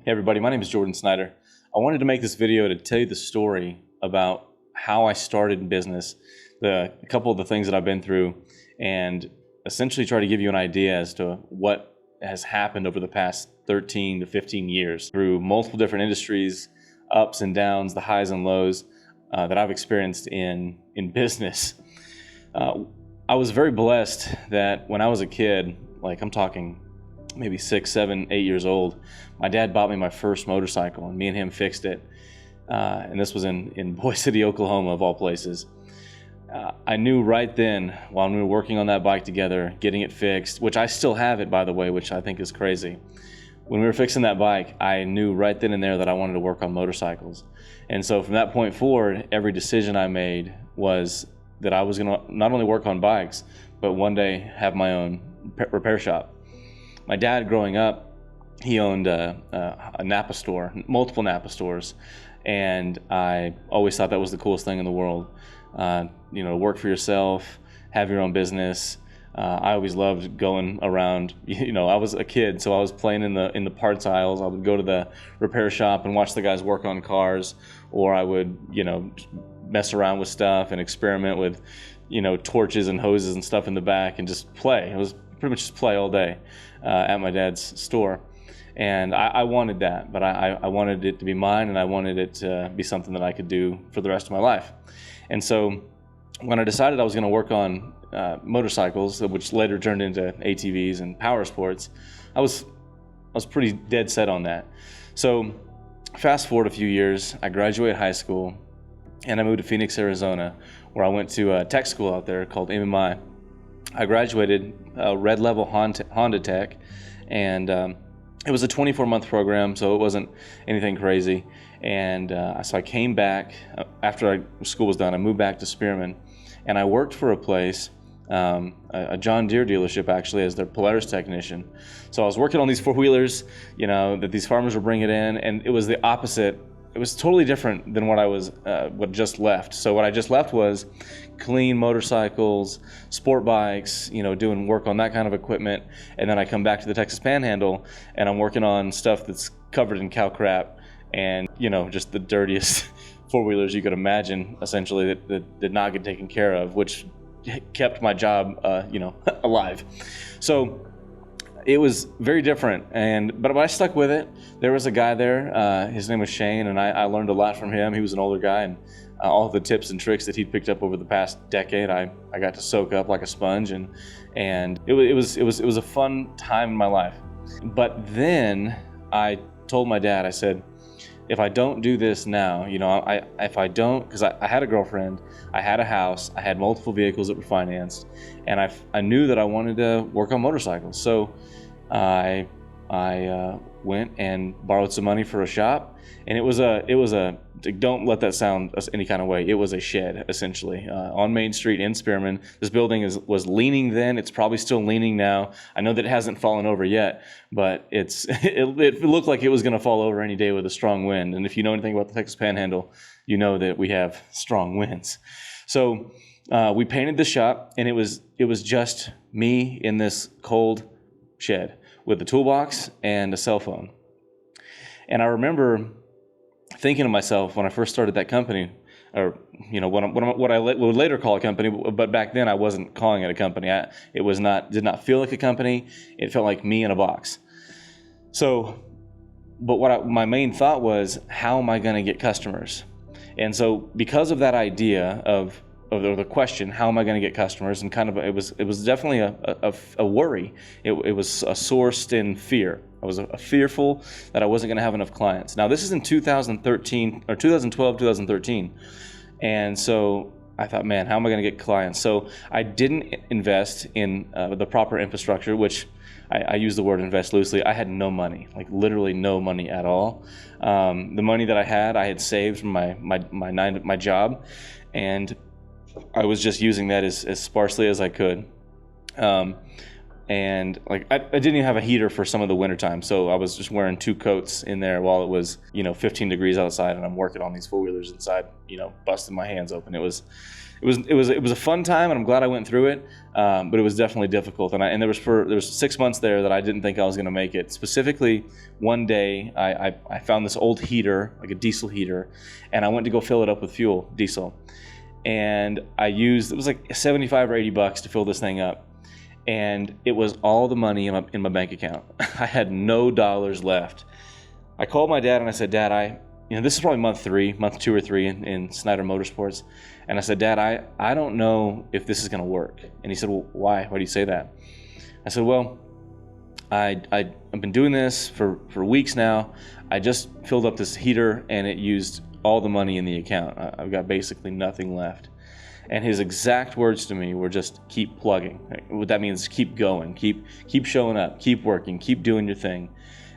Hey everybody, my name is Jordan Snyder. I wanted to make this video to tell you the story about how I started in business, a couple of the things that I've been through, and essentially try to give you an idea as to what has happened over the past 13 to 15 years through multiple different industries, ups and downs, the highs and lows that I've experienced in business. I was very blessed that when I was a kid, like I'm talking maybe 6, 7, 8 years old, my dad bought me my first motorcycle and me and him fixed it. And this was in Boise City, Oklahoma, of all places. I knew right then, while we were working on that bike together, getting it fixed, which I still have it, by the way, which I think is crazy. When we were fixing that bike, I knew right then and there that I wanted to work on motorcycles. And so from that point forward, every decision I made was that I was going to not only work on bikes, but one day have my own repair shop. My dad, growing up, he owned a Napa store, multiple Napa stores, and I always thought that was the coolest thing in the world. Work for yourself, have your own business. I always loved going around. I was a kid, so I was playing in the parts aisles. I would go to the repair shop and watch the guys work on cars, or I would, mess around with stuff and experiment with, torches and hoses and stuff in the back and just play. It was pretty much just play all day at my dad's store. And I wanted that, but I wanted it to be mine, and I wanted it to be something that I could do for the rest of my life. And so when I decided I was going to work on motorcycles, which later turned into ATVs and power sports, I was pretty dead set on that. So fast forward a few years, I graduated high school, and I moved to Phoenix, Arizona, where I went to a tech school out there called MMI. I graduated Red Level Honda Tech, and it was a 24-month program, so it wasn't anything crazy. And so I came back after school was done. I moved back to Spearman, and I worked for a place, a John Deere dealership actually, as their Polaris technician. So I was working on these four-wheelers, that these farmers were bringing in, and it was the opposite. It was totally different than what just left. So what I just left was clean motorcycles, sport bikes, doing work on that kind of equipment. And then I come back to the Texas Panhandle and I'm working on stuff that's covered in cow crap and, just the dirtiest four-wheelers you could imagine, essentially, that did not get taken care of, which kept my job, alive. So it was very different, but I stuck with it. There was a guy there, his name was Shane, and I learned a lot from him. He was an older guy, and all the tips and tricks that he'd picked up over the past decade, I got to soak up like a sponge, and it was a fun time in my life. But then I told my dad, I said, if I don't do this now, if I don't, because I had a girlfriend, I had a house, I had multiple vehicles that were financed, and I knew that I wanted to work on motorcycles. So I went and borrowed some money for a shop, and it was a don't let that sound any kind of way. It was a shed, essentially, on Main Street in Spearman. This building was leaning then. It's probably still leaning now. I know that it hasn't fallen over yet, but it looked like it was going to fall over any day with a strong wind. And if you know anything about the Texas Panhandle, you know that we have strong winds. So we painted the shop, and it was just me in this cold shed with a toolbox and a cell phone. And I remember thinking to myself when I first started that company, or what I would later call a company, but back then I wasn't calling it a company. It did not feel like a company. It felt like me in a box. So, but my main thought was, how am I going to get customers? And so because of that idea of the question, how am I going to get customers, and kind of it was definitely a worry. It was sourced in fear. I was fearful that I wasn't going to have enough clients. Now this is in 2013 or 2012, 2013, and so I thought, man, how am I going to get clients? So I didn't invest in the proper infrastructure, which I use the word invest loosely. I had no money, like literally no money at all. The money that I had saved from my job, and I was just using that as sparsely as I could. And like I didn't even have a heater for some of the wintertime, so I was just wearing 2 coats in there while it was 15 degrees outside, and I'm working on these four-wheelers inside, busting my hands open. It it was a fun time, and I'm glad I went through it. But it was definitely difficult, and there was 6 months there that I didn't think I was going to make it. Specifically, one day I found this old heater, like a diesel heater, and I went to go fill it up with fuel, diesel, and it was like 75 or 80 bucks to fill this thing up, and it was all the money in my bank account. I had no dollars left. I called my dad and I said, Dad, this is probably month 2 or 3 in Snyder Motorsports. And I said, Dad, I don't know if this is going to work. And he said, well, why? Why do you say that? I said, well, I've been doing this for weeks now. I just filled up this heater and it used all the money in the account. I've got basically nothing left. And his exact words to me were just keep plugging. What that means is keep going, keep showing up, keep working, keep doing your thing.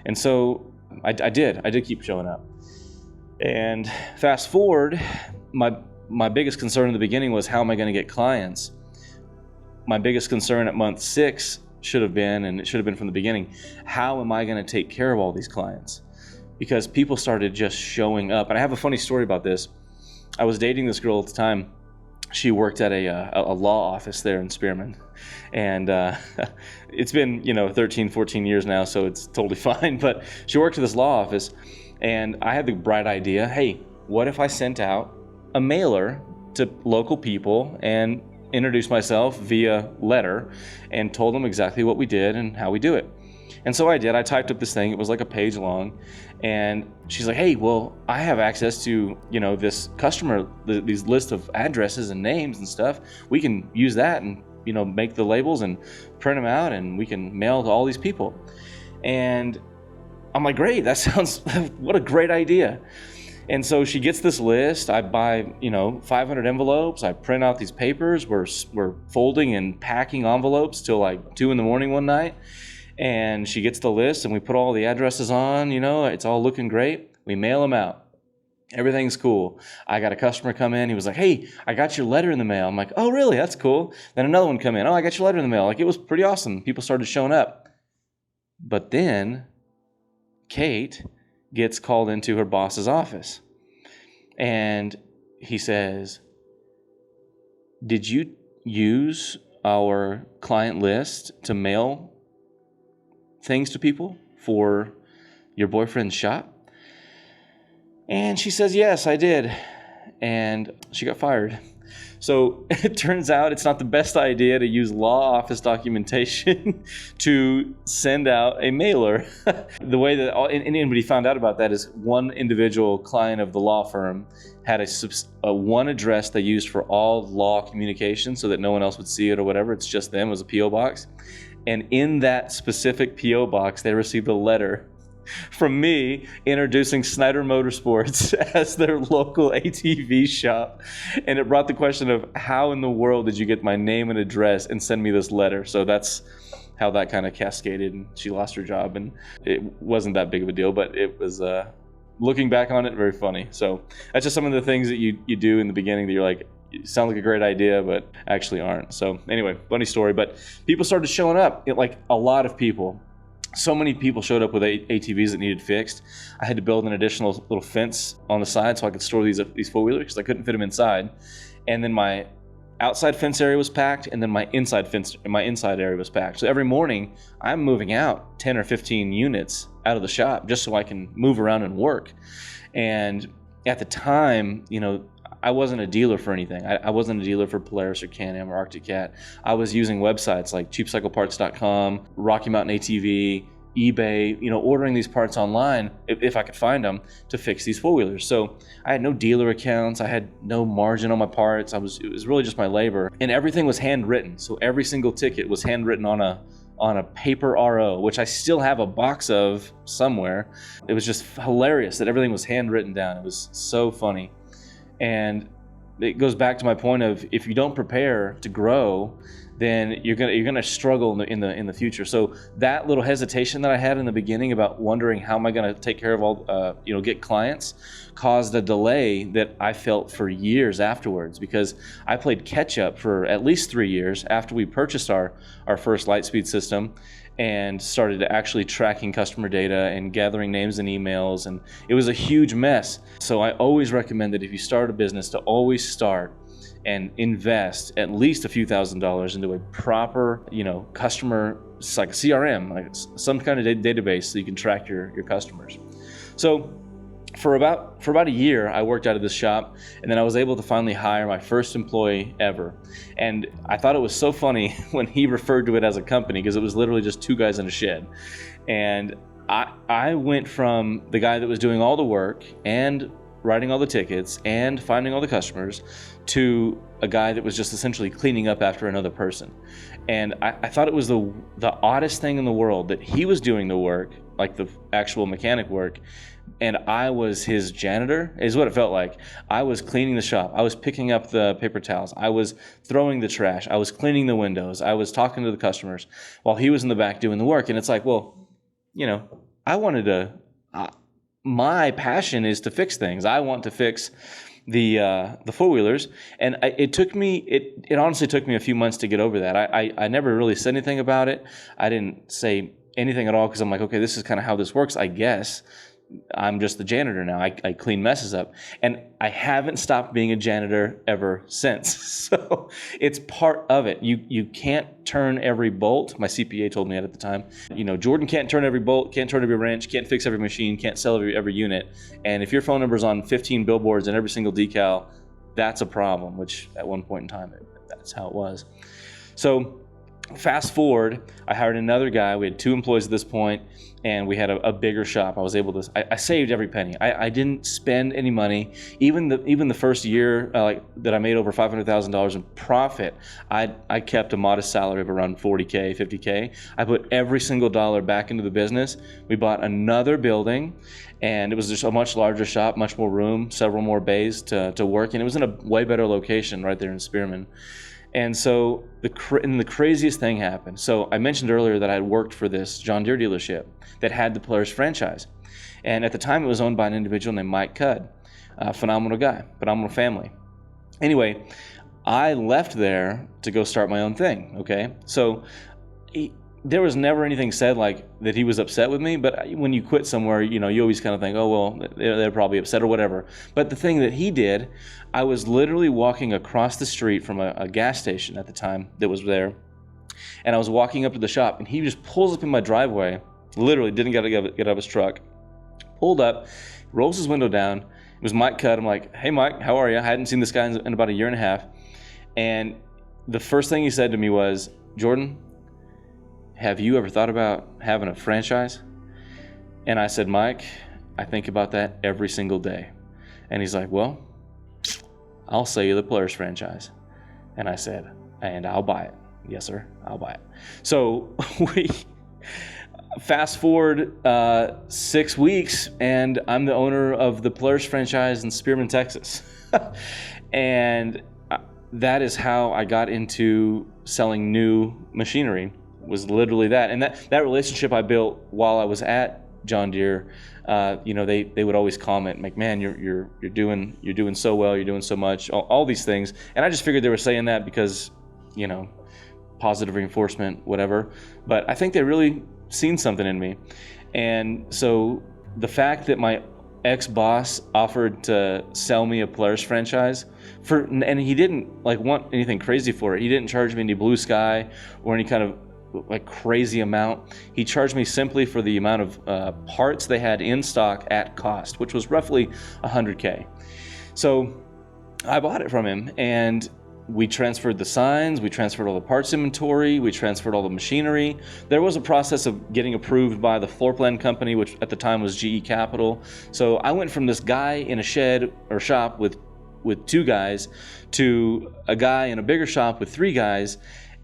And so I did keep showing up. And fast forward, my biggest concern in the beginning was, how am I going to get clients? My biggest concern at month 6 should have been, and it should have been from the beginning, how am I going to take care of all these clients? Because people started just showing up. And I have a funny story about this. I was dating this girl at the time. She worked at a law office there in Spearman. And it's been 13, 14 years now, so it's totally fine. But she worked at this law office, and I had the bright idea, hey, what if I sent out a mailer to local people and introduced myself via letter and told them exactly what we did and how we do it. And so I did. I typed up this thing. It was like a page long. And she's like, hey, well, I have access to, this customer, these list of addresses and names and stuff. We can use that and, make the labels and print them out, and we can mail to all these people. And I'm like, great, that sounds, what a great idea. And so she gets this list. I buy, 500 envelopes. I print out these papers. We're folding and packing envelopes till like 2 a.m. one night. And she gets the list, and we put all the addresses on, it's all looking great. We mail them out. Everything's cool. I got a customer come in. He was like, hey, I got your letter in the mail. I'm like, oh, really? That's cool. Then another one come in. Oh, I got your letter in the mail. Like, it was pretty awesome. People started showing up. But then Kate gets called into her boss's office. And he says, did you use our client list to mail things to people for your boyfriend's shop? And she says, yes, I did. And she got fired. So it turns out it's not the best idea to use law office documentation to send out a mailer. The way that anybody found out about that is one individual client of the law firm had a one address they used for all law communication so that no one else would see it or whatever. It's just them. It was a P.O. box. And in that specific P.O. box, they received a letter from me introducing Snyder Motorsports as their local ATV shop. And it brought the question of, how in the world did you get my name and address and send me this letter? So that's how that kind of cascaded, and she lost her job. And it wasn't that big of a deal, but it was, looking back on it, very funny. So that's just some of the things that you do in the beginning that you're like, sound like a great idea, but actually aren't. So anyway, funny story. But people started showing up, like a lot of people. So many people showed up with ATVs that needed fixed. I had to build an additional little fence on the side so I could store these four-wheelers because I couldn't fit them inside. And then my outside fence area was packed, and then my inside area was packed. So every morning I'm moving out 10 or 15 units out of the shop just so I can move around and work. And at the time, I wasn't a dealer for anything. I wasn't a dealer for Polaris or Can-Am or Arctic Cat. I was using websites like cheapcycleparts.com, Rocky Mountain ATV, eBay, ordering these parts online if I could find them to fix these four-wheelers. So I had no dealer accounts. I had no margin on my parts. It was really just my labor. And everything was handwritten. So every single ticket was handwritten on a paper RO, which I still have a box of somewhere. It was just hilarious that everything was handwritten down. It was so funny. And it goes back to my point of, if you don't prepare to grow, then you're gonna struggle in the future. So that little hesitation that I had in the beginning about wondering how am I gonna take care of all get clients caused a delay that I felt for years afterwards, because I played catch up for at least 3 years after we purchased our first Lightspeed system and started actually tracking customer data and gathering names and emails, and it was a huge mess. So I always recommend that if you start a business, to always start and invest at least a few $1,000s into a proper, customer, it's like a CRM, like some kind of database so you can track your customers. So for about a year, I worked out of this shop, and then I was able to finally hire my first employee ever. And I thought it was so funny when he referred to it as a company, because it was literally just two guys in a shed. And I went from the guy that was doing all the work and writing all the tickets and finding all the customers to a guy that was just essentially cleaning up after another person. And I thought it was the oddest thing in the world that he was doing the work, like the actual mechanic work, and I was his janitor, is what it felt like. I was cleaning the shop. I was picking up the paper towels. I was throwing the trash. I was cleaning the windows. I was talking to the customers while he was in the back doing the work. And it's like, well, I wanted to, my passion is to fix things. I want to fix the four-wheelers. And it honestly took me a few months to get over that. I never really said anything about it. I didn't say anything at all, because I'm like, okay, this is kind of how this works, I guess. I'm just the janitor now. I clean messes up. And I haven't stopped being a janitor ever since. So it's part of it. You can't turn every bolt. My CPA told me that at the time. Jordan can't turn every bolt, can't turn every wrench, can't fix every machine, can't sell every unit. And if your phone number's on 15 billboards and every single decal, that's a problem, which at one point in time, that's how it was. So fast forward, I hired another guy. We had 2 employees at this point, and we had a bigger shop. I was able to. I saved every penny. I didn't spend any money. Even the first year, that I made over $500,000 in profit, I kept a modest salary of around $40K, $50K. I put every single dollar back into the business. We bought another building, and it was just a much larger shop, much more room, several more bays to work, and it was in a way better location right there in Spearman. And so the craziest thing happened. So I mentioned earlier that I had worked for this John Deere dealership that had the Polaris franchise. And at the time, it was owned by an individual named Mike Cudd. Phenomenal guy, phenomenal family. Anyway, I left there to go start my own thing, okay? So there was never anything said like that he was upset with me, but when you quit somewhere, you always kind of think, oh, well, they're probably upset or whatever. But the thing that he did, I was literally walking across the street from a gas station at the time that was there, and I was walking up to the shop, and he just pulls up in my driveway, literally didn't get out of his truck, pulled up, rolls his window down. It was Mike Cudd. I'm like, hey, Mike, how are you? I hadn't seen this guy in about a year and a half. And the first thing he said to me was, Jordan, have you ever thought about having a franchise? And I said, Mike, I think about that every single day. And he's like, well, I'll sell you the Polaris franchise. And I said, and I'll buy it. Yes, sir, I'll buy it. So we fast forward 6 weeks, and I'm the owner of the Polaris franchise in Spearman, Texas. And that is how I got into selling new machinery. Was literally that. And that relationship I built while I was at John Deere, they would always comment like, man, you're doing so well, you're doing so much, all these things. And I just figured they were saying that because, positive reinforcement, whatever. But I think they really seen something in me. And so the fact that my ex-boss offered to sell me a Polaris franchise and he didn't want anything crazy for it. He didn't charge me any blue sky or any kind of crazy amount. He charged me simply for the amount of parts they had in stock at cost, which was roughly $100K. So I bought it from him, and we transferred the signs, we transferred all the parts inventory, we transferred all the machinery. There was a process of getting approved by the floor plan company, which at the time was GE Capital. So I went from this guy in a shed or shop with 2 guys to a guy in a bigger shop with 3 guys,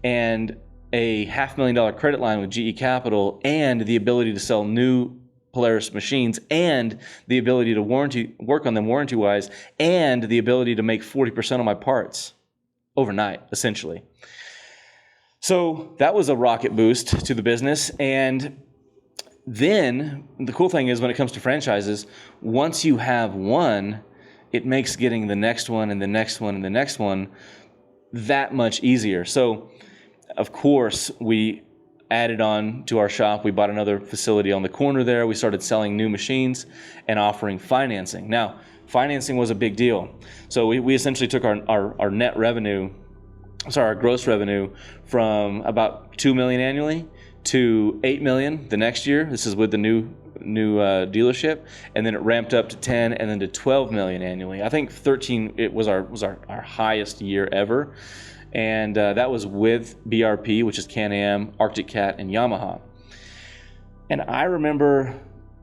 and a $500,000 credit line with GE Capital, and the ability to sell new Polaris machines, and the ability to work on them warranty-wise, and the ability to make 40% of my parts overnight, essentially. So that was a rocket boost to the business. And then the cool thing is, when it comes to franchises, once you have one, it makes getting the next one and the next one and the next one that much easier. So of course, we added on to our shop. We bought another facility on the corner there. We started selling new machines and offering financing. Now, financing was a big deal. So we essentially took our net revenue, our gross revenue, from about 2 million annually to 8 million the next year. This is with the new dealership, and then it ramped up to 10 and then to 12 million annually. I think 13 it was our highest year ever, and that was with BRP, which is Can-Am, Arctic Cat, and Yamaha. And I remember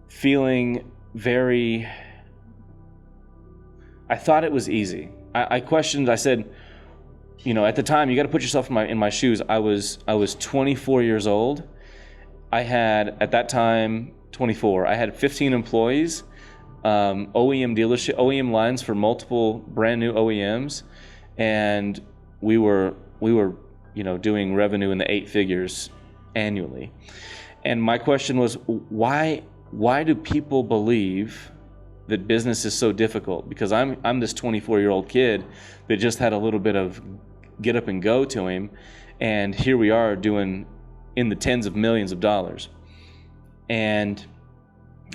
feeling I thought it was easy. I questioned. I said, at the time, you got to put yourself in my shoes. I was 24 years old. I had, at that time, 24. I had 15 employees, OEM lines for multiple brand new OEMs, and we were doing revenue in the 8 figures annually. And my question was, why do people believe that business is so difficult? Because I'm this 24-year-old kid that just had a little bit of get up and go to him, and here we are doing in the tens of millions of dollars. And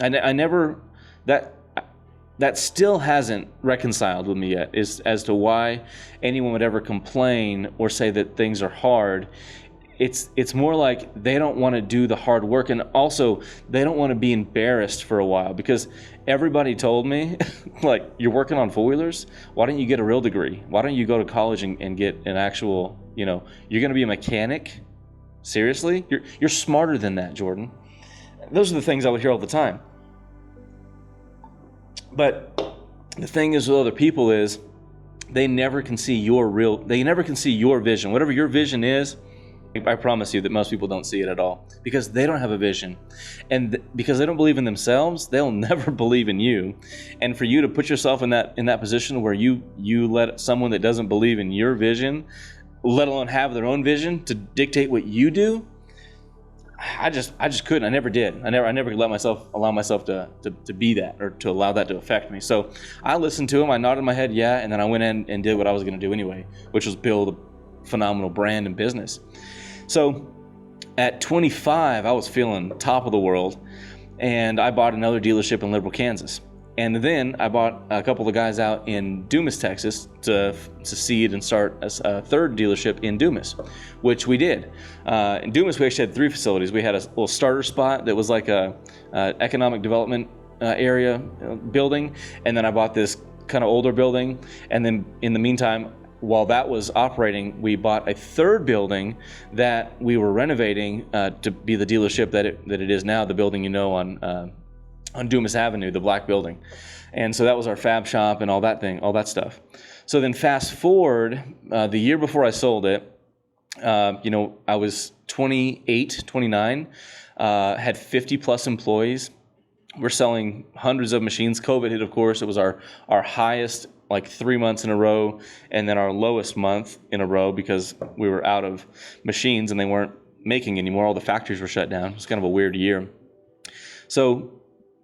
I never, that still hasn't reconciled with me yet, as to why anyone would ever complain or say that things are hard. It's more like they don't want to do the hard work, and also they don't want to be embarrassed for a while, because everybody told me, like, you're working on four-wheelers, why don't you get a real degree? Why don't you go to college and get an actual, you're going to be a mechanic? Seriously? You're smarter than that, Jordan. Those are the things I would hear all the time. But the thing is with other people is they never can see your vision. Whatever your vision is, I promise you that most people don't see it at all, because they don't have a vision. And because they don't believe in themselves, they'll never believe in you. And for you to put yourself in that position where you let someone that doesn't believe in your vision, let alone have their own vision, to dictate what you do, I just couldn't. I never did. I never could allow myself to be that, or to allow that to affect me. So I listened to him, I nodded my head, yeah, and then I went in and did what I was going to do anyway, which was build a phenomenal brand and business. So at 25, I was feeling top of the world, and I bought another dealership in Liberal, Kansas. And then I bought a couple of guys out in Dumas, Texas, to seed and start a third dealership in Dumas, which we did. In Dumas, we actually had 3 facilities. We had a little starter spot that was like a economic development area building, and then I bought this kind of older building. And then in the meantime, while that was operating, we bought a third building that we were renovating to be the dealership that it is now, the building on Dumas Avenue, the black building. And so that was our fab shop and all that stuff. So then fast forward, the year before I sold it, I was 28, 29, had 50 plus employees. We're selling hundreds of machines. COVID hit, of course. It was our highest, like 3 months in a row, and then our lowest month in a row, because we were out of machines and they weren't making anymore. All the factories were shut down. It was kind of a weird year. So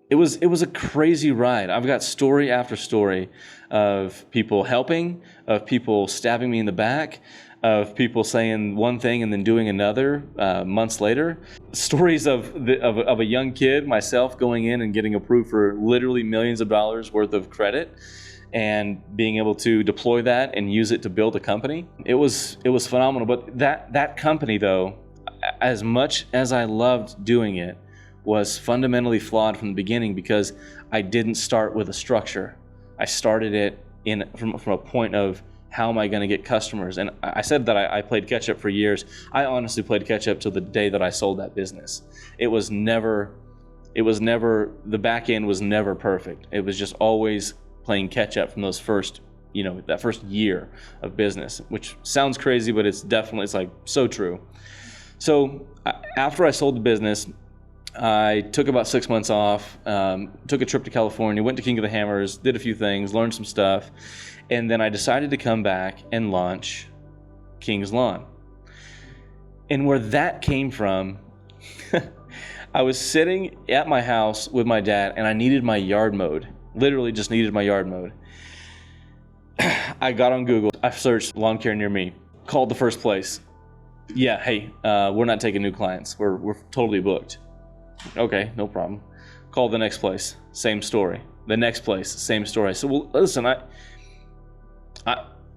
it was a crazy ride. I've got story after story of people helping, of people stabbing me in the back, of people saying one thing and then doing another months later. Stories of a young kid, myself, going in and getting approved for literally millions of dollars worth of credit, and being able to deploy that and use it to build a company. It was phenomenal. But that company, though, as much as I loved doing it, was fundamentally flawed from the beginning, because I didn't start with a structure. I started it from a point of, how am I going to get customers? And I said that I played catch up for years. I honestly played catch up till the day that I sold that business. It was never, the back end was never perfect. It was just always playing catch up from those first, that first year of business, which sounds crazy, but it's like so true. So after I sold the business, I took about 6 months off, took a trip to California, went to King of the Hammers, did a few things, learned some stuff, and then I decided to come back and launch King's Lawn. And where that came from, I was sitting at my house with my dad, and I needed my yard mowed. Literally just needed my yard mowed. I got on Google, I searched lawn care near me, called the first place. Yeah, hey, we're not taking new clients. We're totally booked. Okay, no problem. Called the next place, same story. The next place, same story. So, well, listen,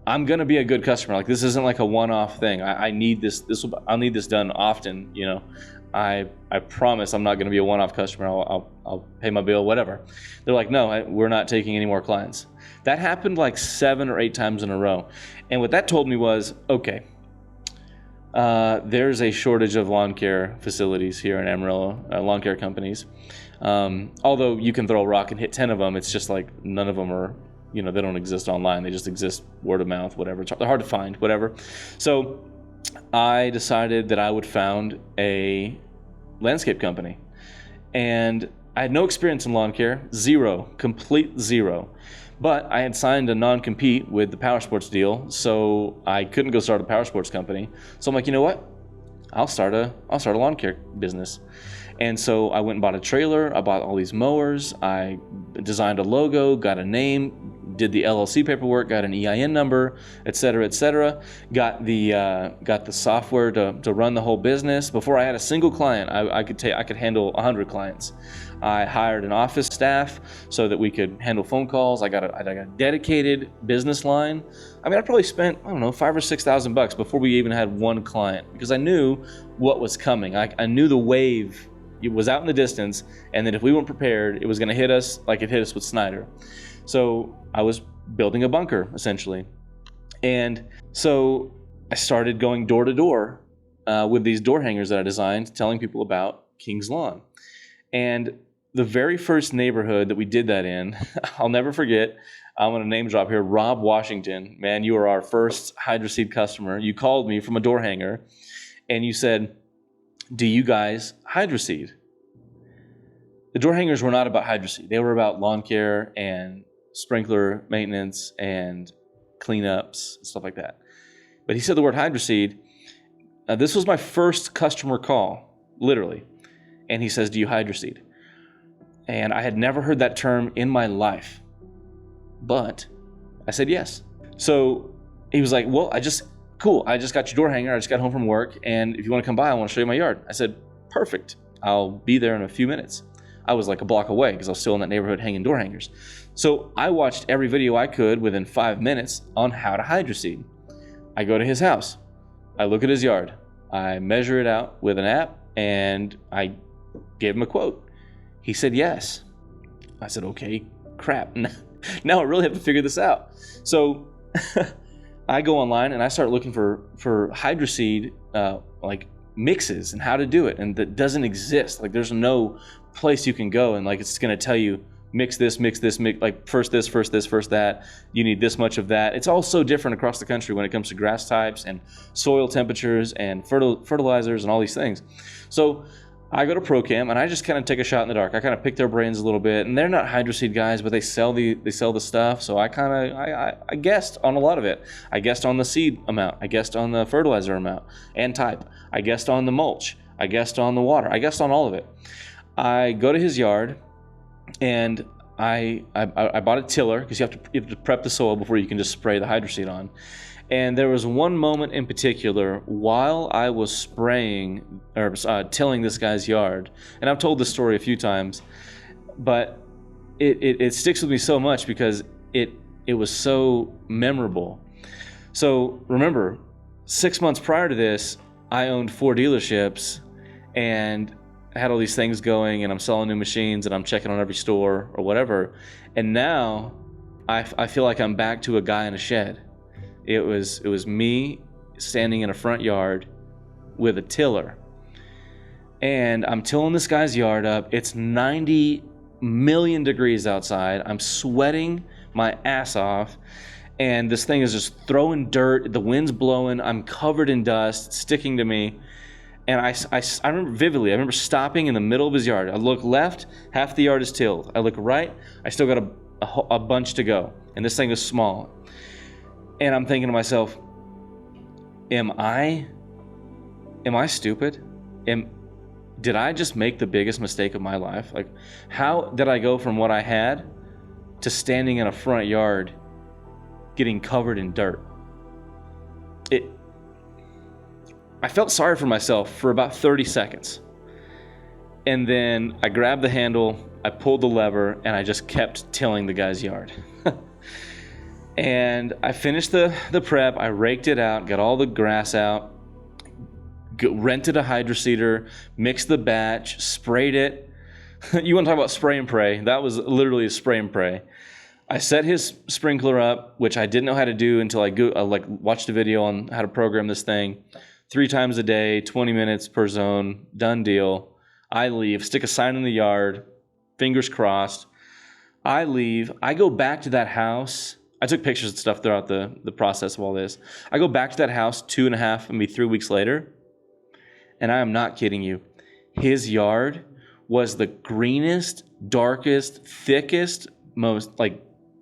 I'm gonna be a good customer. Like, this isn't like a one-off thing. I need this. I'll need this done often. You know, I promise I'm not gonna be a one-off customer. I'll pay my bill, whatever. They're like, no, we're not taking any more clients. That happened like 7 or 8 times in a row. And what that told me was, okay, there's a shortage of lawn care facilities here in Amarillo, lawn care companies. Although you can throw a rock and hit 10 of them, it's just like none of them are, you know, they don't exist online. They just exist word of mouth, whatever. They're hard to find, whatever. So I decided that I would found a landscape company. And I had no experience in lawn care, zero, complete zero. But I had signed a non-compete with the Power Sports deal, so I couldn't go start a Power Sports company. So I'm like, you know what? I'll start a lawn care business. And so I went and bought a trailer. I bought all these mowers. I designed a logo, got a name, did the LLC paperwork, got an EIN number, et cetera, et cetera. Got the software to run the whole business. Before I had a single client, I could handle 100 clients. I hired an office staff so that we could handle phone calls. I got a dedicated business line. I mean, I probably spent, I don't know, $5,000 or $6,000 before we even had one client, because I knew what was coming. I knew the wave. It was out in the distance, and that if we weren't prepared, it was going to hit us like it hit us with Snyder. So I was building a bunker, essentially. And so I started going door to door with these door hangers that I designed, telling people about King's Lawn. And the very first neighborhood that we did that in, I'll never forget, I'm going to name drop here, Rob Washington. Man, you were our first HydroSeed customer. You called me from a door hanger, and you said, do you guys HydroSeed? The door hangers were not about HydroSeed. They were about lawn care and sprinkler maintenance and cleanups and stuff like that. But he said the word HydroSeed. This was my first customer call, literally. And he says, do you HydroSeed? And I had never heard that term in my life. But I said yes. So he was like, well, cool, I just got your door hanger. I just got home from work. And if you want to come by, I want to show you my yard. I said, perfect. I'll be there in a few minutes. I was like a block away because I was still in that neighborhood hanging door hangers. So I watched every video I could within 5 minutes on how to HydroSeed. I go to his house. I look at his yard. I measure it out with an app, and I gave him a quote. He said yes. I said, okay, crap. Now I really have to figure this out. So I go online and I start looking for HydroSeed like mixes and how to do it, and that doesn't exist. Like, there's no place you can go and like it's going to tell you mix this, like first this, first this, first that. You need this much of that. It's all so different across the country when it comes to grass types and soil temperatures and fertilizers and all these things. So I go to ProCam and I just kind of take a shot in the dark. I kind of pick their brains a little bit, and they're not HydroSeed guys, but they sell the stuff. So I guessed on a lot of it. I guessed on the seed amount. I guessed on the fertilizer amount and type. I guessed on the mulch. I guessed on the water. I guessed on all of it. I go to his yard, and I bought a tiller because you have to prep the soil before you can just spray the HydroSeed on. And there was one moment in particular while I was spraying or tilling this guy's yard, and I've told this story a few times, but it sticks with me so much because it was so memorable. So remember, 6 months prior to this, I owned 4 dealerships, and I had all these things going, and I'm selling new machines, and I'm checking on every store or whatever. And now I feel like I'm back to a guy in a shed. It was me standing in a front yard with a tiller, and I'm tilling this guy's yard up. It's 90 million degrees outside. I'm sweating my ass off, and this thing is just throwing dirt. The wind's blowing. I'm covered in dust, sticking to me. And I remember vividly, I remember stopping in the middle of his yard. I look left, half the yard is tilled. I look right, I still got a bunch to go. And this thing is small. And I'm thinking to myself, am I stupid? Did I just make the biggest mistake of my life? Like, how did I go from what I had to standing in a front yard getting covered in dirt? I felt sorry for myself for about 30 seconds. And then I grabbed the handle, I pulled the lever and I just kept tilling the guy's yard. And I finished the prep. I raked it out, got all the grass out, rented a hydroseeder, mixed the batch, sprayed it. You want to talk about spray and pray? That was literally a spray and pray. I set his sprinkler up, which I didn't know how to do until I watched a video on how to program this thing. 3 times a day, 20 minutes per zone, done deal. I leave, stick a sign in the yard, fingers crossed. I leave. I go back to that house. I took pictures and stuff throughout the process of all this. I go back to that house 2.5, maybe 3 weeks later, and I am not kidding you. His yard was the greenest, darkest, thickest, most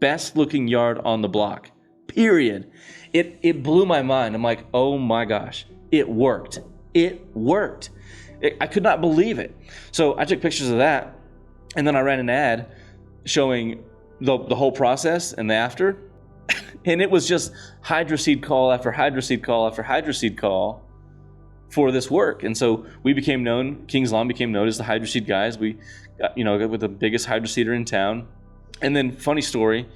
best looking yard on the block. Period. It blew my mind. I'm like, oh my gosh, it worked. It worked. I could not believe it. So I took pictures of that, and then I ran an ad showing the whole process and the after. And it was just hydroseed call after hydroseed call after hydroseed call for this work. And so we became known, King's Lawn became known as the hydroseed guys. We got with the biggest hydroseeder in town. And then funny story,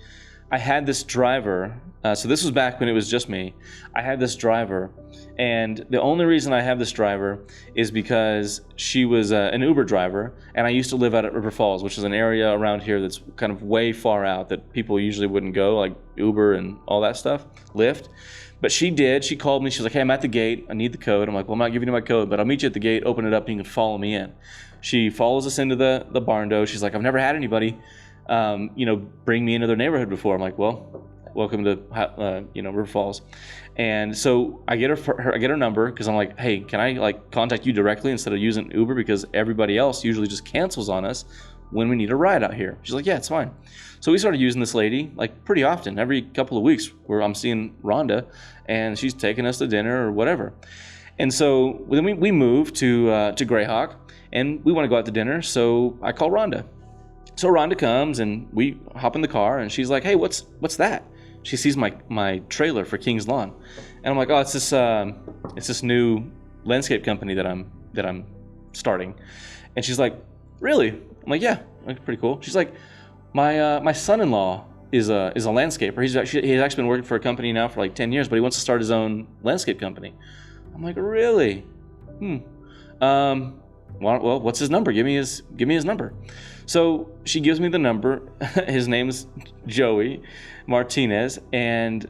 I had this driver. So this was back when it was just me. I had this driver, and the only reason I have this driver is because she was an Uber driver, and I used to live out at River Falls, which is an area around here that's kind of way far out that people usually wouldn't go, like Uber and all that stuff, Lyft. But she did. She called me. She was like, hey, I'm at the gate. I need the code. I'm like, well, I'm not giving you my code, but I'll meet you at the gate. Open it up, and you can follow me in. She follows us into the barn door. She's like, I've never had anybody bring me into their neighborhood before. I'm like, well, welcome to River Falls. And so I get her number, because I'm like, hey, can I contact you directly instead of using Uber, because everybody else usually just cancels on us when we need a ride out here. She's like, yeah, it's fine. So we started using this lady pretty often, every couple of weeks, where I'm seeing Rhonda and she's taking us to dinner or whatever. And so then we moved to Greyhawk, and we want to go out to dinner. So I call Rhonda. So Rhonda comes and we hop in the car, and she's like, hey, what's that? She sees my trailer for King's Lawn, and I'm like, oh, it's this new landscape company that I'm starting. And she's like, really? I'm like, yeah, pretty cool. She's like, my son-in-law is a landscaper. He's actually been working for a company now for 10 years, but he wants to start his own landscape company. I'm like, really? Well, what's his number? Give me his number. So she gives me the number. His name's Joey Martinez, and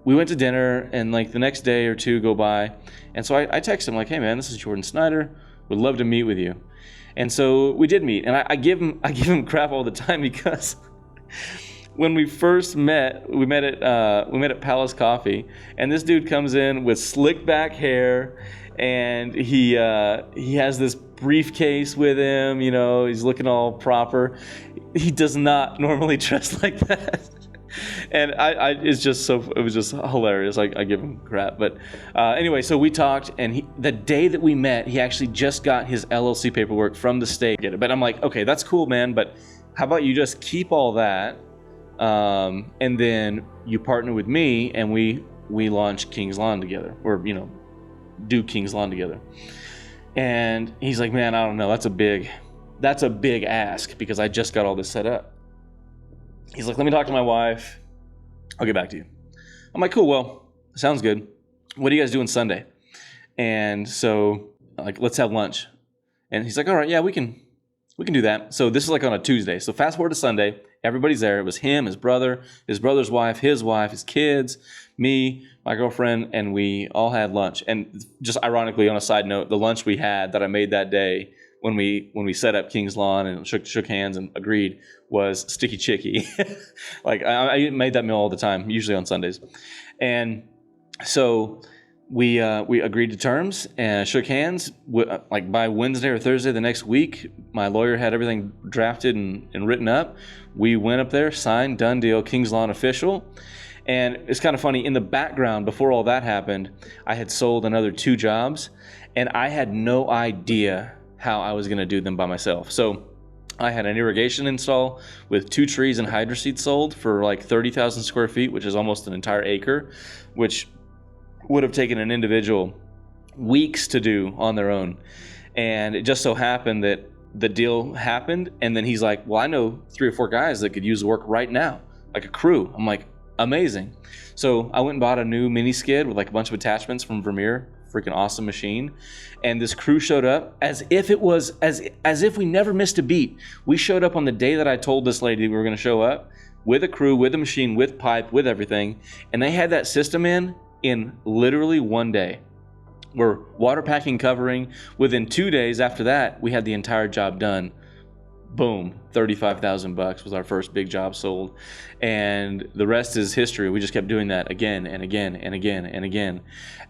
we went to dinner, and the next day or two go by, and so I text him hey man, this is Jordan Snyder. Would love to meet with you. And so we did meet, and I give him crap all the time, because when we first met, we met at Palace Coffee, and this dude comes in with slick back hair, and he has this briefcase with him. He's looking all proper. He does not normally dress like that. And it was just hilarious. I give him crap. But anyway, so we talked, and the day that we met, he actually just got his LLC paperwork from the state. But I'm like, okay, that's cool, man, but how about you just keep all that, and then you partner with me, and we launch King's Lawn together, or do King's Lawn together. And he's like, man, I don't know, that's a big ask, because I just got all this set up. He's like, let me talk to my wife. I'll get back to you. I'm like, cool, well, sounds good. What are you guys doing Sunday? And so, let's have lunch. And he's like, all right, yeah, we can do that. So this is on a Tuesday. So fast forward to Sunday, everybody's there. It was him, his brother, his brother's wife, his kids, me, my girlfriend, and we all had lunch. And just ironically, on a side note, the lunch we had that I made that day when we set up King's Lawn and shook hands and agreed was Sticky Chicky. I made that meal all the time, usually on Sundays. And so we agreed to terms and shook hands. By Wednesday or Thursday the next week, my lawyer had everything drafted and written up. We went up there, signed, done deal, King's Lawn official. And it's kind of funny, in the background, before all that happened, I had sold another 2 jobs, and I had no idea how I was going to do them by myself. So I had an irrigation install with 2 trees and hydroseed sold for 30,000 square feet, which is almost an entire acre, which would have taken an individual weeks to do on their own. And it just so happened that the deal happened, and then he's like, well, I know 3 or 4 guys that could use the work right now, like a crew. I'm like, amazing. So I went and bought a new mini skid with like a bunch of attachments from Vermeer, freaking awesome machine. And this crew showed up as if it was, as if we never missed a beat. We showed up on the day that I told this lady we were gonna show up, with a crew, with a machine, with pipe, with everything. And they had that system in literally 1 day. We're water packing, covering. Within 2 days after that, we had the entire job done. Boom, $35,000 was our first big job sold. And the rest is history. We just kept doing that again and again and again and again,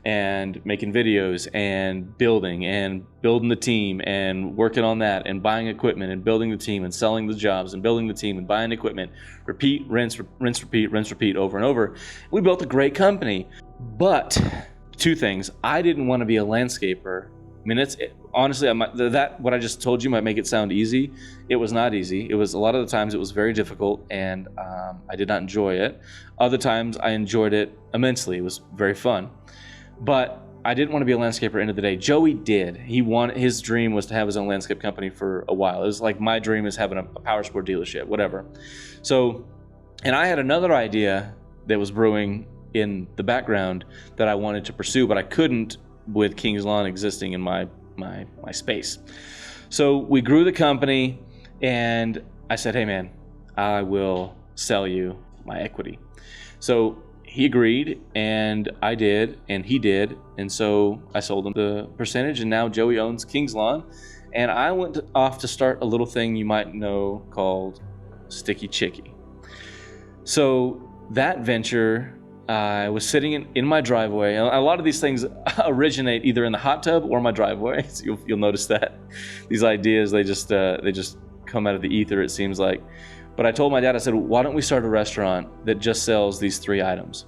and making videos and building the team and working on that and buying equipment and building the team and selling the jobs and building the team and buying equipment. Repeat, rinse, repeat over and over. We built a great company. But 2 things. I didn't want to be a landscaper. I mean, honestly, what I just told you might make it sound easy. It was not easy. It was, a lot of the times it was very difficult, and I did not enjoy it. Other times I enjoyed it immensely. It was very fun. But I didn't want to be a landscaper at the end of the day. Joey did. His dream was to have his own landscape company for a while. It was like my dream is having a power sport dealership, whatever. So, and I had another idea that was brewing in the background that I wanted to pursue, but I couldn't with King's Lawn existing in my space. So we grew the company, and I said, hey man, I will sell you my equity. So he agreed, and I did, and he did, and so I sold him the percentage, and now Joey owns King's Lawn. And I went off to start a little thing you might know called Sticky Chicky. So that venture, I was sitting in my driveway. A lot of these things originate either in the hot tub or my driveway. So you'll notice that these ideas, they just come out of the ether, it seems like. But I told my dad, I said, why don't we start a restaurant that just sells these 3 items?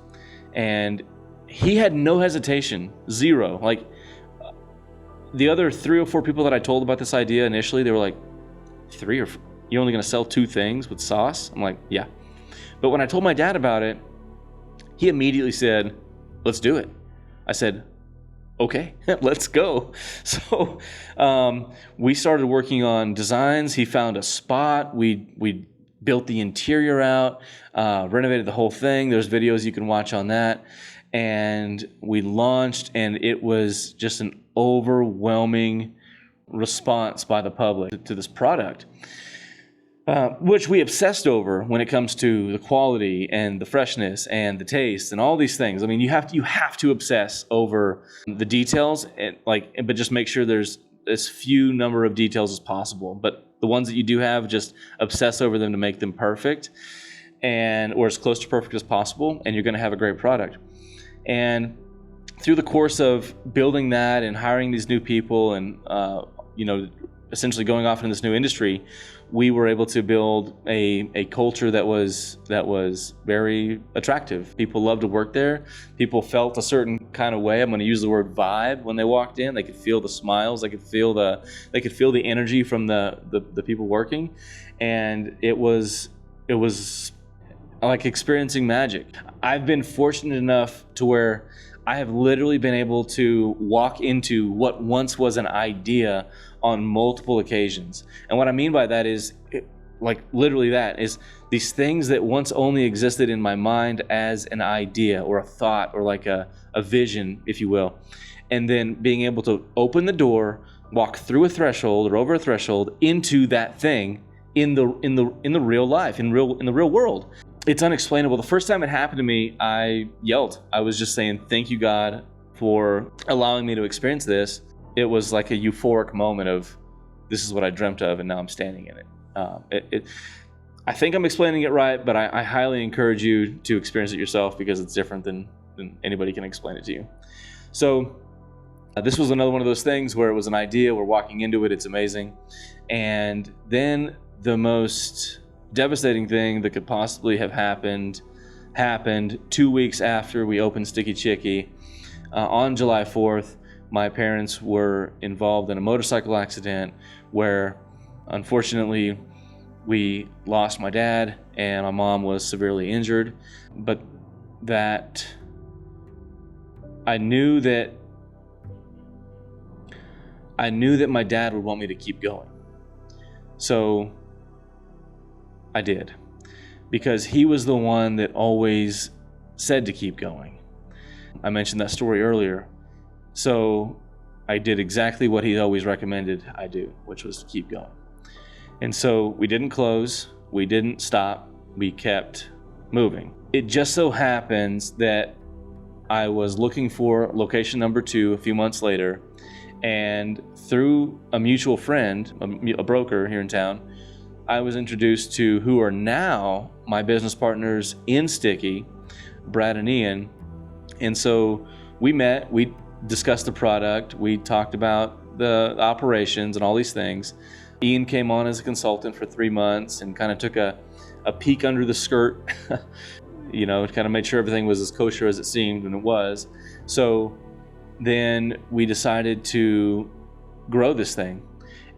And he had no hesitation, zero. Like the other 3 or 4 people that I told about this idea initially, they were like, 3 or 4? You're only gonna sell 2 things with sauce? I'm like, yeah. But when I told my dad about it, he immediately said, let's do it. I said, okay, let's go. So we started working on designs. He found a spot. We built the interior out, renovated the whole thing. There's videos you can watch on that. And we launched, and it was just an overwhelming response by the public to this product. Which we obsessed over when it comes to the quality and the freshness and the taste and all these things. I mean, you have to obsess over the details, and but just make sure there's as few number of details as possible. But the ones that you do have, just obsess over them to make them perfect, or as close to perfect as possible, and you're going to have a great product. And through the course of building that and hiring these new people, and essentially going off into this new industry, we were able to build a culture that was very attractive. People loved to work there. People felt a certain kind of way. I'm going to use the word vibe when they walked in. They could feel the smiles. They could feel the energy from the people working, and it was like experiencing magic. I've been fortunate enough to where I have literally been able to walk into what once was an idea on multiple occasions. And what I mean by that is, literally that is these things that once only existed in my mind as an idea or a thought or like a vision, if you will. And then being able to open the door, walk through a threshold or over a threshold into that thing in the real life, in the real world. It's unexplainable. The first time it happened to me, I yelled. I was just saying, thank you, God, for allowing me to experience this. It was like a euphoric moment of, this is what I dreamt of, and now I'm standing in it. I think I'm explaining it right, but I highly encourage you to experience it yourself, because it's different than anybody can explain it to you. So this was another one of those things where it was an idea. We're walking into it. It's amazing. And then the most devastating thing that could possibly have happened 2 weeks after we opened Sticky Chicky. On July 4th, my parents were involved in a motorcycle accident where, unfortunately, we lost my dad and my mom was severely injured. But that I knew that my dad would want me to keep going. So I did, because he was the one that always said to keep going. I mentioned that story earlier. So I did exactly what he always recommended I do, which was to keep going. And so we didn't close, we didn't stop, we kept moving. It just so happens that I was looking for location number 2 a few months later, and through a mutual friend, a broker here in town, I was introduced to who are now my business partners in Sticky, Brad and Ian. And so we met, we discussed the product, we talked about the operations and all these things. Ian came on as a consultant for 3 months and kind of took a peek under the skirt, kind of made sure everything was as kosher as it seemed, and it was. So then we decided to grow this thing.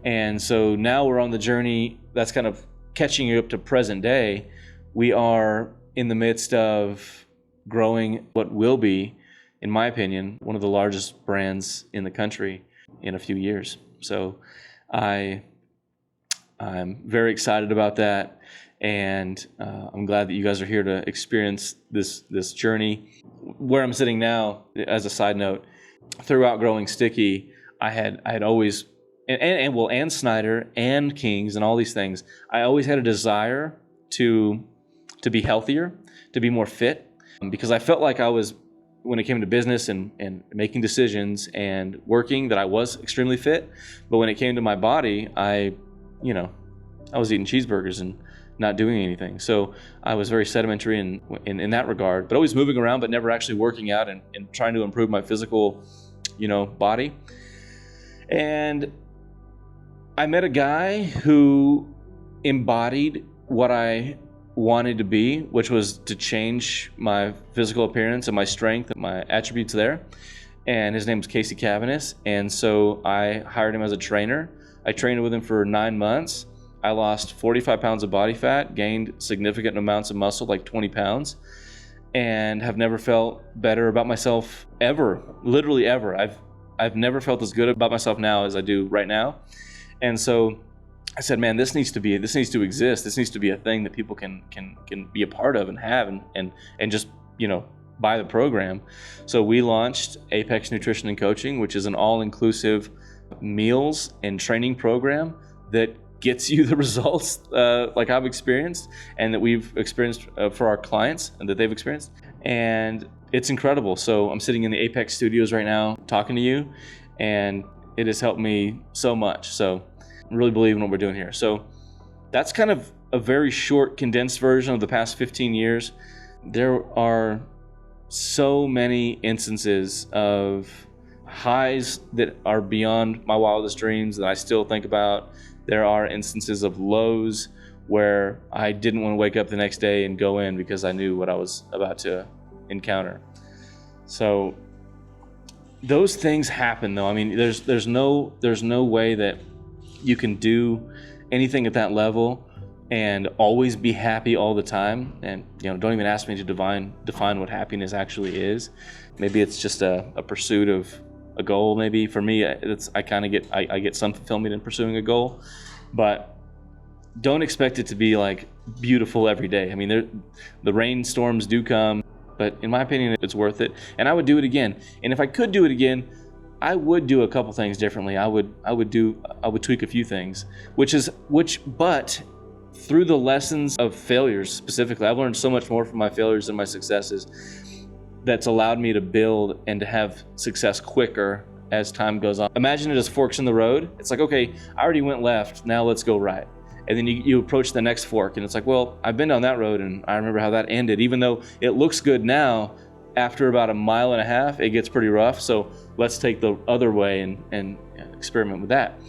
And so now we're on the journey that's kind of catching you up to present day. We are in the midst of growing what will be, in my opinion, one of the largest brands in the country in a few years. So I'm very excited about that. And I'm glad that you guys are here to experience this journey. Where I'm sitting now, as a side note, throughout growing Sticky, I had always, and Snyder and Kings and all these things, I always had a desire to be healthier, to be more fit, because I felt like I was, when it came to business and making decisions and working, that I was extremely fit. But when it came to my body, I was eating cheeseburgers and not doing anything. So I was very sedimentary in that regard, but always moving around, but never actually working out and trying to improve my physical, body. And I met a guy who embodied what I wanted to be, which was to change my physical appearance and my strength and my attributes there. And his name was Casey Cavanis. And so I hired him as a trainer. I trained with him for 9 months. I lost 45 pounds of body fat, gained significant amounts of muscle, like 20 pounds, and have never felt better about myself ever, literally ever. I've never felt as good about myself now as I do right now. And so I said, man, this needs to exist. This needs to be a thing that people can be a part of and have and just, buy the program. So we launched Apex Nutrition and Coaching, which is an all-inclusive meals and training program that gets you the results like I've experienced and that we've experienced for our clients and that they've experienced. And it's incredible. So I'm sitting in the Apex studios right now talking to you, and it has helped me so much. So I really believe in what we're doing here. So that's kind of a very short, condensed version of the past 15 years. There are so many instances of highs that are beyond my wildest dreams that I still think about. There are instances of lows where I didn't want to wake up the next day and go in because I knew what I was about to encounter. So those things happen, though. I mean, there's no way that you can do anything at that level and always be happy all the time. And don't even ask me to define what happiness actually is. Maybe it's just a pursuit of a goal. Maybe for me, I get some fulfillment in pursuing a goal, but don't expect it to be like beautiful every day. I mean, the rainstorms do come, but in my opinion, it's worth it. And I would do it again. And if I could do it again, I would do a couple things differently. I would tweak a few things, but through the lessons of failures specifically, I've learned so much more from my failures than my successes. That's allowed me to build and to have success quicker as time goes on. Imagine it as forks in the road. It's like, okay, I already went left, now let's go right. And then you approach the next fork and it's like, well, I've been down that road and I remember how that ended. Even though it looks good now, after about 1.5 miles, it gets pretty rough. So let's take the other way and experiment with that.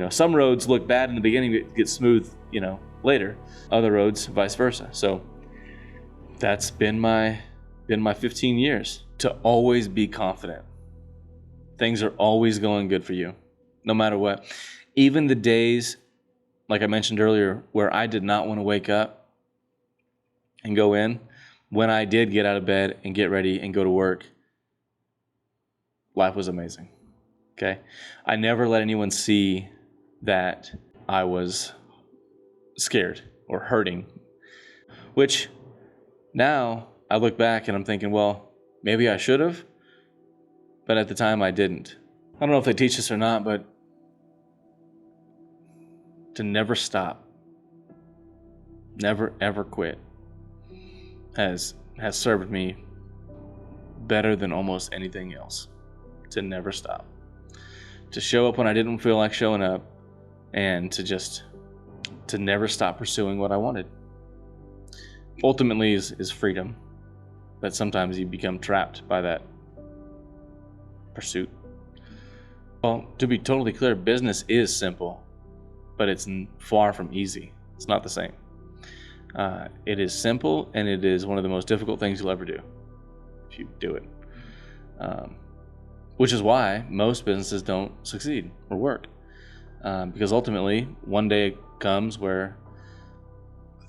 Some roads look bad in the beginning, but get smooth, later. Other roads, vice versa. So that's been my 15 years, to always be confident. Things are always going good for you, no matter what. Even the days, like I mentioned earlier, where I did not want to wake up and go in, when I did get out of bed and get ready and go to work, life was amazing. Okay? I never let anyone see that I was scared or hurting, which now I look back and I'm thinking, well, maybe I should have, but at the time I didn't. I don't know if they teach this or not, but to never stop, never ever quit has served me better than almost anything else. To never stop, to show up when I didn't feel like showing up, and to never stop pursuing what I wanted. Ultimately is freedom, but sometimes you become trapped by that pursuit. Well, to be totally clear, business is simple, but it's far from easy. It's not the same. It is simple, and it is one of the most difficult things you'll ever do if you do it. Which is why most businesses don't succeed or work. Because ultimately, one day comes where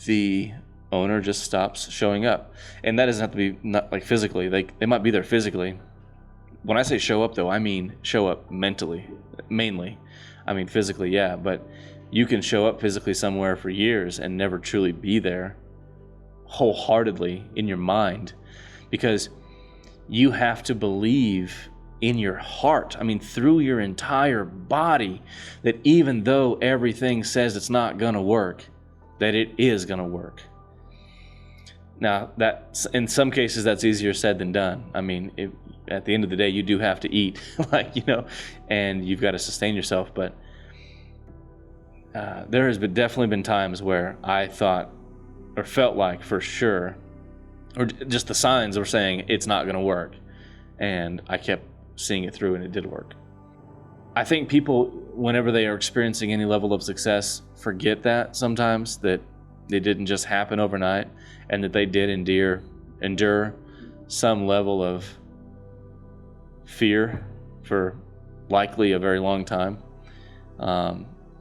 the owner just stops showing up. And that doesn't have to be not like physically. They might be there physically. When I say show up, though, I mean show up mentally, mainly. I mean physically, yeah, but you can show up physically somewhere for years and never truly be there wholeheartedly in your mind, because you have to believe in your heart, through your entire body, that even though everything says it's not going to work, that it is going to work. Now, that in some cases that's easier said than done. At the end of the day, you do have to eat, and you've got to sustain yourself. But there has definitely been times where I thought or felt like for sure, or just the signs were saying it's not going to work, and I kept seeing it through, and it did work. I think people, whenever they are experiencing any level of success, forget that sometimes, that it didn't just happen overnight, and that they did endure some level of fear for likely a very long time,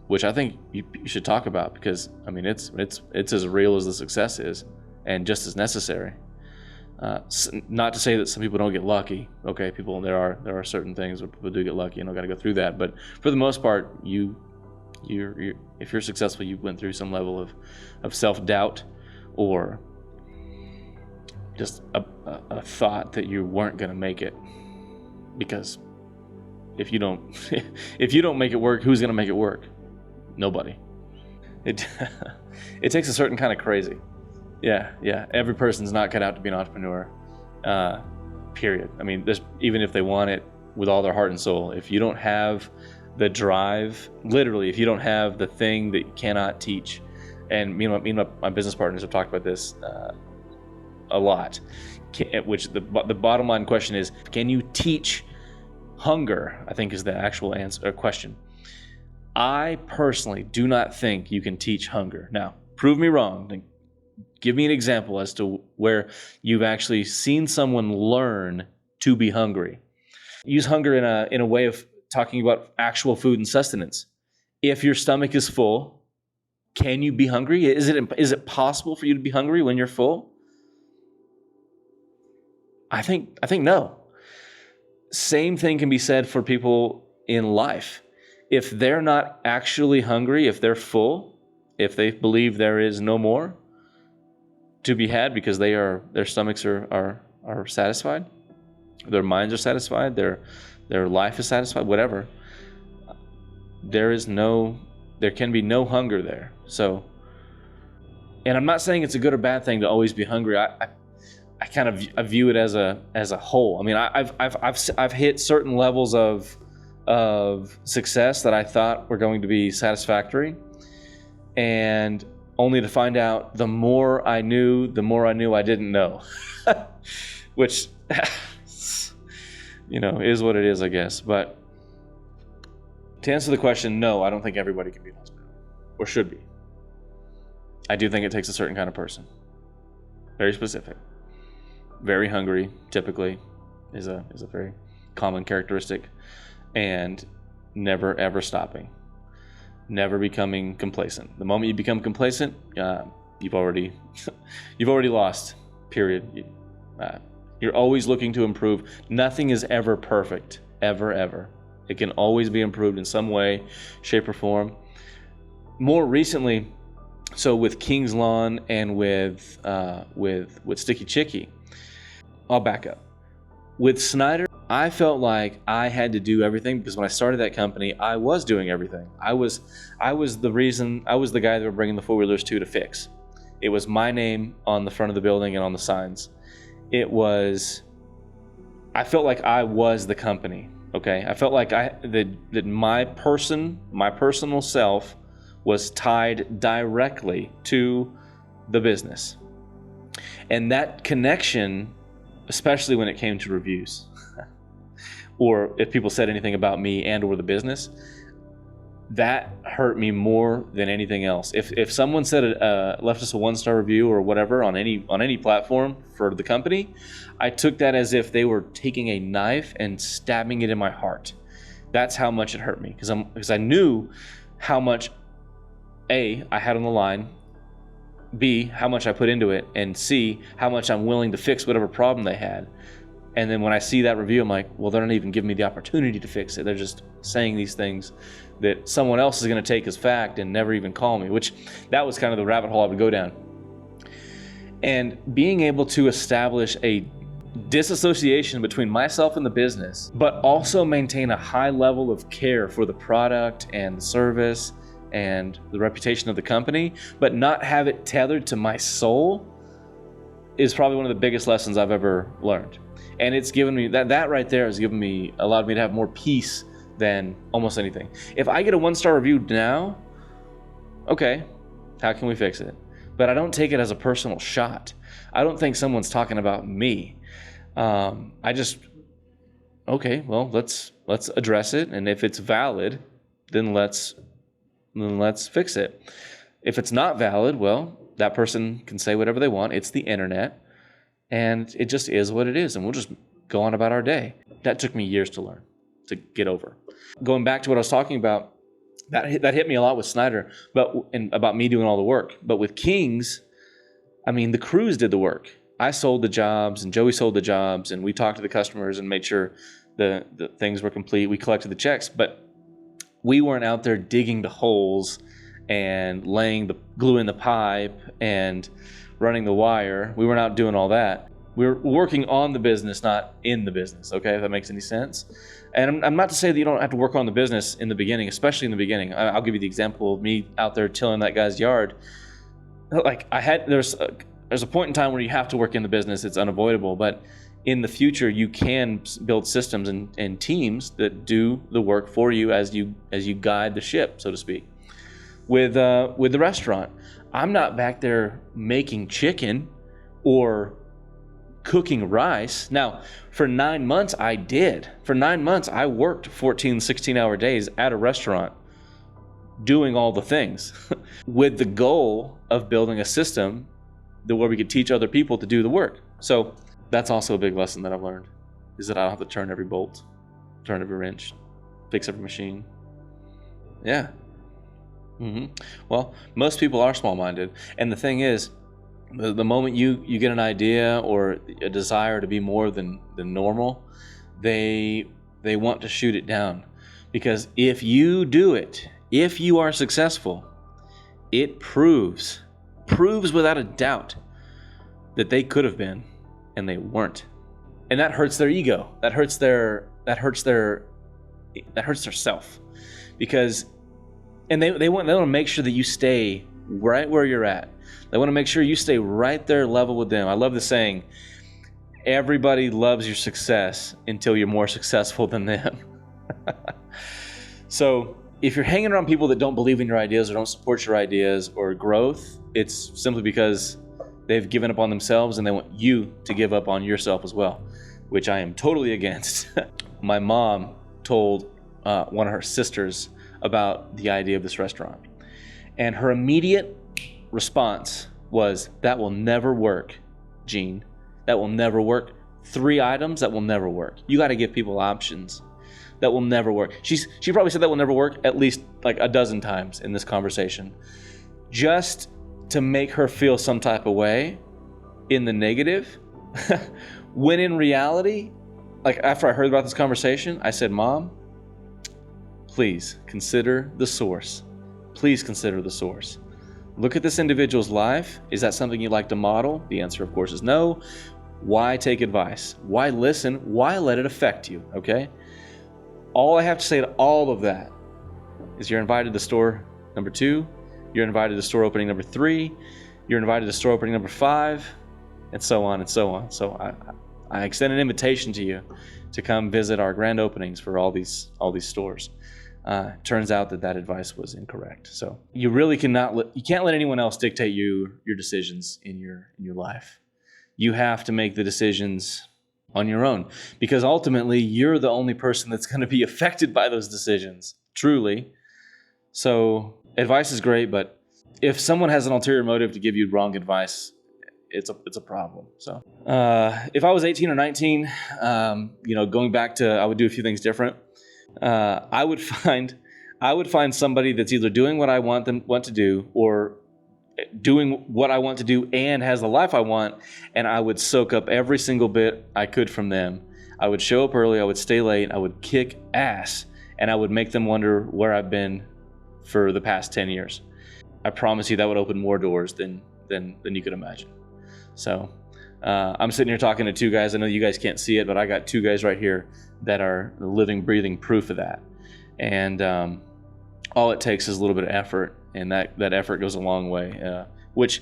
which I think you should talk about, because it's as real as the success is, and just as necessary. Not to say that some people don't get lucky. Okay, there are certain things where people do get lucky, and I've got to go through that. But for the most part, if you're successful, you went through some level of self-doubt, or just a thought that you weren't going to make it. Because if you don't make it work, who's going to make it work? Nobody. It takes a certain kind of crazy. Yeah. Every person's not cut out to be an entrepreneur. Period. Even if they want it with all their heart and soul, if you don't have the drive, literally, if you don't have the thing that you cannot teach, and me and my business partners have talked about this a lot. Which the bottom line question is, can you teach hunger? I think is the actual answer or question. I personally do not think you can teach hunger. Now, prove me wrong. Give me an example as to where you've actually seen someone learn to be hungry. Use hunger in a way of talking about actual food and sustenance. If your stomach is full, can you be hungry? Is it possible for you to be hungry when you're full? I think no. Same thing can be said for people in life. If they're not actually hungry, if they're full, if they believe there is no more to be had because their stomachs are satisfied, their minds are satisfied, their life is satisfied, whatever, there can be no hunger there. So, and I'm not saying it's a good or bad thing to always be hungry. I view it as a whole. I've hit certain levels of success that I thought were going to be satisfactory, and only to find out the more I knew I didn't know, which is what it is, I guess. But to answer the question, no, I don't think everybody can be an entrepreneur or should be. I do think it takes a certain kind of person, very specific. Very hungry, typically, is a very common characteristic, and never ever stopping, never becoming complacent. The moment you become complacent, you've already lost. Period. You're always looking to improve. Nothing is ever perfect, ever. It can always be improved in some way, shape, or form. More recently, So with King's Lawn and with Sticky Chicky, I'll back up. With Snyder, I felt like I had to do everything because when I started that company, I was doing everything. I was the guy they were bringing the four-wheelers to fix. It was my name on the front of the building and on the signs. I felt like I was the company. Okay, I felt like that my personal self was tied directly to the business, and that connection, especially when it came to reviews, or if people said anything about me and or the business, that hurt me more than anything else. If someone said left us a 1-star review or whatever on any platform for the company, I took that as if they were taking a knife and stabbing it in my heart. That's how much it hurt me because I knew how much A, I had on the line, B, how much I put into it, and C, how much I'm willing to fix whatever problem they had. And then when I see that review, I'm like, well, they're not even giving me the opportunity to fix it. They're just saying these things that someone else is going to take as fact and never even call me, which that was kind of the rabbit hole I would go down. And being able to establish a disassociation between myself and the business, but also maintain a high level of care for the product and the service and the reputation of the company, but not have it tethered to my soul, is probably one of the biggest lessons I've ever learned. And it's given me that right there has allowed me to have more peace than almost anything. If I get a 1-star review now, okay, how can we fix it? But I don't take it as a personal shot. I don't think someone's talking about me. Okay, well, let's address it, and if it's valid, then let's fix it. If it's not valid, well, that person can say whatever they want. It's the internet, and it just is what it is, and we'll just go on about our day. That took me years to learn, to get over. Going back to what I was talking about, that hit me a lot with Snyder, and about me doing all the work. But with Kings, I mean, the crews did the work. I sold the jobs, and Joey sold the jobs, and we talked to the customers and made sure the things were complete. We collected the checks, but we weren't out there digging the holes and laying the glue in the pipe and running the wire. We weren't out doing all that. We were working on the business, not in the business, okay, if that makes any sense. And I'm not to say that you don't have to work on the business in the beginning, especially in the beginning. I'll give you the example of me out there tilling that guy's yard. Like there's a point in time where you have to work in the business. It's unavoidable, but in the future, you can build systems and teams that do the work for you as you guide the ship, so to speak. With the restaurant, I'm not back there making chicken or cooking rice. Now, for 9 months, I did. For 9 months, I worked 14, 16-hour days at a restaurant doing all the things with the goal of building a system where we could teach other people to do the work. So that's also a big lesson that I've learned, is that I don't have to turn every bolt, turn every wrench, fix every machine. Yeah. Well, most people are small-minded. And the thing is, the moment you get an idea or a desire to be more than normal, they want to shoot it down. Because if you do it, if you are successful, it proves without a doubt that they could have been and they weren't. And that hurts their ego. That hurts their self. Because they want to make sure that you stay right where you're at. They want to make sure you stay right there level with them. I love the saying, everybody loves your success until you're more successful than them. So if you're hanging around people that don't believe in your ideas or don't support your ideas or growth, it's simply because they've given up on themselves and they want you to give up on yourself as well, which I am totally against. My mom told one of her sisters about the idea of this restaurant, and her immediate response was, "That will never work, Gene. That will never work. 3 items, that will never work. You got to give people options. That will never work." She probably said that will never work at least like a dozen times in this conversation, just to make her feel some type of way in the negative. When in reality, like after I heard about this conversation, I said, "Mom, please consider the source. Please consider the source. Look at this individual's life. Is that something you'd like to model? The answer, of course, is no. Why take advice? Why listen? Why let it affect you? Okay? All I have to say to all of that is you're invited to store number 2. You're invited to store opening number 3. You're invited to store opening number 5, and so on and so on. So I extend an invitation to you to come visit our grand openings for all these stores. Turns out that advice was incorrect. So you really can't let anyone else dictate your decisions in your life. You have to make the decisions on your own, because ultimately you're the only person that's going to be affected by those decisions, truly. So advice is great, but if someone has an ulterior motive to give you wrong advice, it's a problem. So if I was 18 or 19, going back to, I would do a few things different. I would find somebody that's either doing what I want to do, or doing what I want to do and has the life I want, and I would soak up every single bit I could from them. I would show up early, I would stay late, I would kick ass, and I would make them wonder where I've been for the past 10 years. I promise you that would open more doors than you could imagine. So I'm sitting here talking to 2 guys. I know you guys can't see it, but I got 2 guys right here that are living, breathing proof of that. And all it takes is a little bit of effort, and that effort goes a long way. Which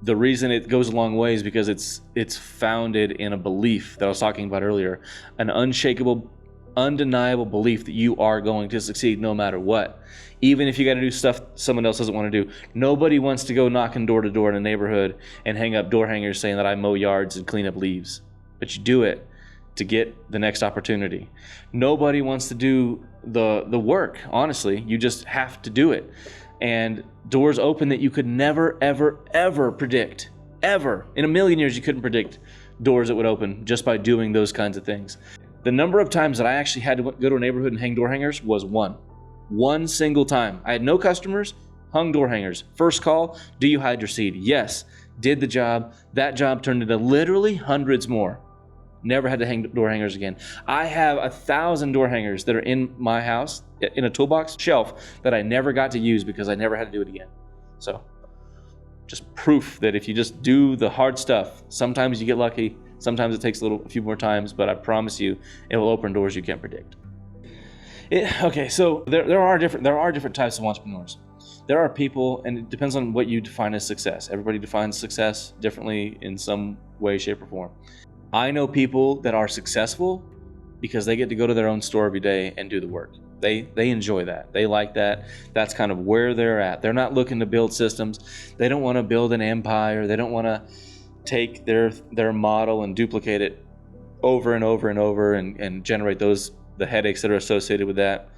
the reason it goes a long way is because it's founded in a belief that I was talking about earlier, an unshakable, undeniable belief that you are going to succeed no matter what. Even if you got to do stuff someone else doesn't want to do. Nobody wants to go knocking door to door in a neighborhood and hang up door hangers saying that I mow yards and clean up leaves. But you do it to get the next opportunity. Nobody wants to do the work, honestly. You just have to do it. And doors open that you could never, ever, ever predict. Ever. In a million years, you couldn't predict doors that would open just by doing those kinds of things. The number of times that I actually had to go to a neighborhood and hang door hangers was one. One single time. I had no customers, hung door hangers. First call, do you hide your seed? Yes. Did the job. That job turned into literally hundreds more. Never had to hang door hangers again. I have 1,000 door hangers that are in my house in a toolbox shelf that I never got to use because I never had to do it again. So just proof that if you just do the hard stuff, sometimes you get lucky, sometimes it takes a few more times, but I promise you it will open doors you can't predict. Okay, so there are different types of entrepreneurs. There are people, and it depends on what you define as success. Everybody defines success differently in some way, shape, or form. I know people that are successful because they get to go to their own store every day and do the work. They enjoy that. They like that. That's kind of where they're at. They're not looking to build systems. They don't want to build an empire. They don't want to take their model and duplicate it over and over and over and generate the headaches that are associated with that.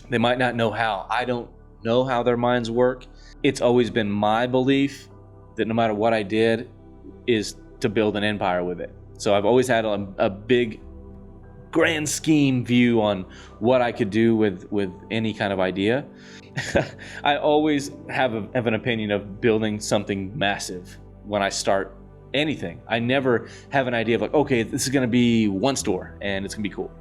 They might not know how. I don't know how their minds work. It's always been my belief that no matter what I did is to build an empire with it. So I've always had a big grand scheme view on what I could do with any kind of idea. I always have an opinion of building something massive when I start anything. I never have an idea of like, okay, this is going to be one store and it's going to be cool.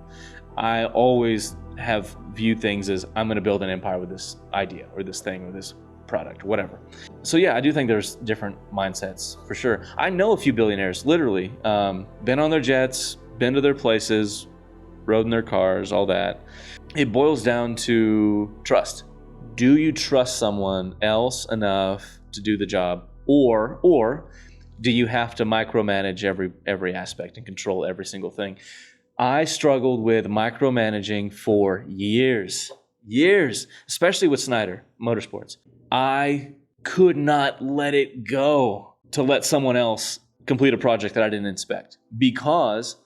I always have viewed things as I'm going to build an empire with this idea or this thing or this product, whatever. So yeah, I do think there's different mindsets for sure. I know a few billionaires, literally, been on their jets, been to their places, rode in their cars, all that. It boils down to trust. Do you trust someone else enough to do the job, or do you have to micromanage every aspect and control every single thing? I struggled with micromanaging for years, especially with Snyder Motorsports. I could not let it go to let someone else complete a project that I didn't inspect, because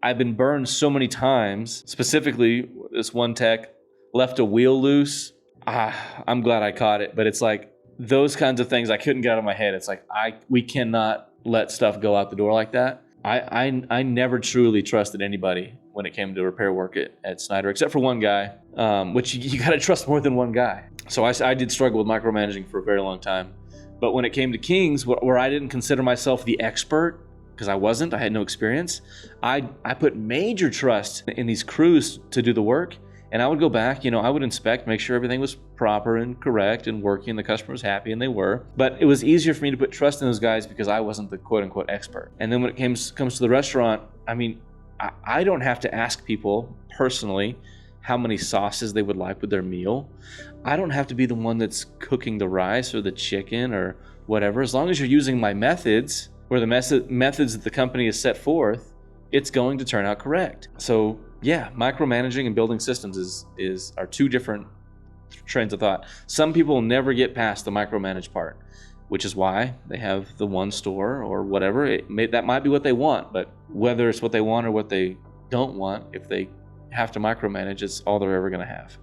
I've been burned so many times. Specifically, this one tech left a wheel loose. I'm glad I caught it, but it's like those kinds of things I couldn't get out of my head. It's like we cannot let stuff go out the door like that. I never truly trusted anybody when it came to repair work at Snyder, except for one guy, which you got to trust more than one guy. So I did struggle with micromanaging for a very long time. But when it came to Kings, where I didn't consider myself the expert, because I had no experience, I put major trust in these crews to do the work, And I would go back, I would inspect, make sure everything was proper and correct and working, the customer was happy, and they were. But it was easier for me to put trust in those guys because I wasn't the quote unquote expert. And then when it comes to the restaurant, I don't have to ask people personally how many sauces they would like with their meal. I don't have to be the one that's cooking the rice or the chicken or whatever. As long as you're using my methods or the methods that the company has set forth, it's going to turn out correct. So yeah, micromanaging and building systems are two different trains of thought. Some people never get past the micromanage part, which is why they have the one store or whatever. That might be what they want, but whether it's what they want or what they don't want, if they have to micromanage, it's all they're ever going to have.